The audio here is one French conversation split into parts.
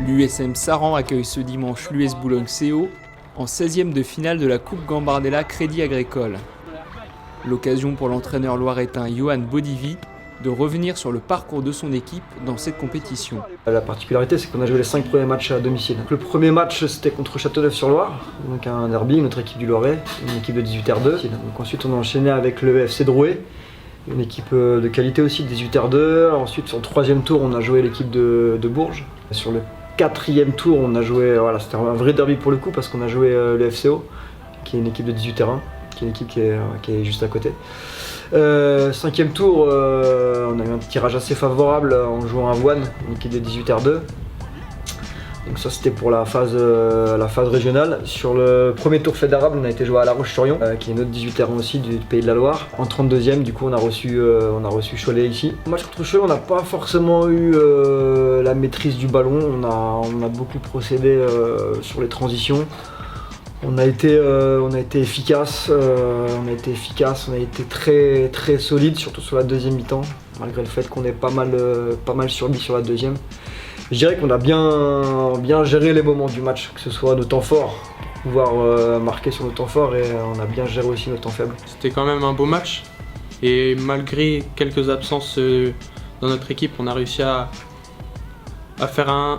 L'USM Saran accueille ce dimanche l'US Boulogne-CO en 16e de finale de la Coupe Gambardella Crédit Agricole. L'occasion pour l'entraîneur loiretain Johan Bodivi de revenir sur le parcours de son équipe dans cette compétition. La particularité, c'est qu'on a joué les 5 premiers matchs à domicile. Le premier match, c'était contre Châteauneuf-sur-Loire, donc un derby, une autre équipe du Loiret, une équipe de 18R2. Donc ensuite, on a enchaîné avec le FC Drouet, une équipe de qualité aussi, 18R2. Ensuite, sur le troisième tour, on a joué l'équipe de Bourges. Sur le quatrième tour, on a joué, voilà, c'était un vrai derby pour le coup, parce qu'on a joué le FCO, qui est une équipe de 18R1, qui est une équipe qui est juste à côté. Cinquième tour, on a eu un tirage assez favorable en jouant à Voine, une équipe de 18R2. Donc ça c'était pour la phase régionale. Sur le premier tour fédéral, on a été joué à La Roche-sur-Yon, qui est une autre 18R1 aussi du Pays de la Loire. En 32e, du coup on a reçu Cholet ici. Au match contre Cholet, on n'a pas forcément eu la maîtrise du ballon, on a beaucoup procédé sur les transitions. On a été efficace, on a été très très solide, surtout sur la deuxième mi-temps, malgré le fait qu'on ait pas mal subi sur la deuxième. Je dirais qu'on a bien géré les moments du match, que ce soit nos temps forts, pour pouvoir marquer sur nos temps forts, et on a bien géré aussi nos temps faibles. C'était quand même un beau match, et malgré quelques absences dans notre équipe, on a réussi à faire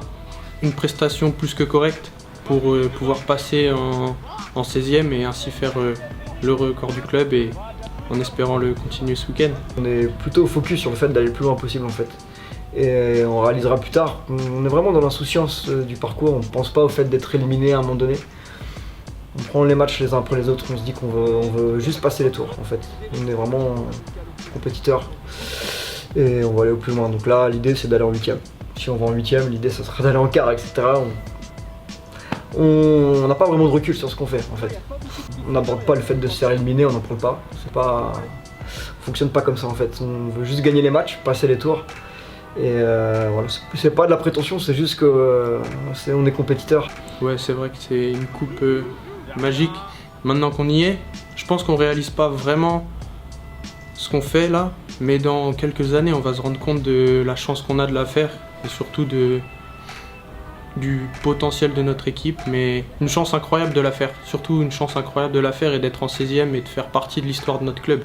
une prestation plus que correcte pour pouvoir passer en 16e et ainsi faire le record du club, et en espérant le continuer ce week-end. On est plutôt focus sur le fait d'aller le plus loin possible en fait. Et on réalisera plus tard. On est vraiment dans l'insouciance du parcours, on ne pense pas au fait d'être éliminé à un moment donné. On prend les matchs les uns après les autres, on se dit qu'on veut juste passer les tours en fait. On est vraiment compétiteurs et on va aller au plus loin. Donc là, l'idée c'est d'aller en 8e. Si on va en 8e, l'idée ça sera d'aller en quart, etc. On n'a pas vraiment de recul sur ce qu'on fait en fait. On n'aborde pas le fait de se faire éliminer, on n'en prend pas. On fonctionne pas comme ça en fait. On veut juste gagner les matchs, passer les tours. Et voilà, c'est pas de la prétention, c'est juste que on est compétiteur. Ouais, c'est vrai que c'est une coupe magique. Maintenant qu'on y est, je pense qu'on réalise pas vraiment ce qu'on fait là, mais dans quelques années, on va se rendre compte de la chance qu'on a de la faire et surtout du potentiel de notre équipe, mais une chance incroyable de la faire, surtout une chance incroyable de la faire et d'être en 16e et de faire partie de l'histoire de notre club.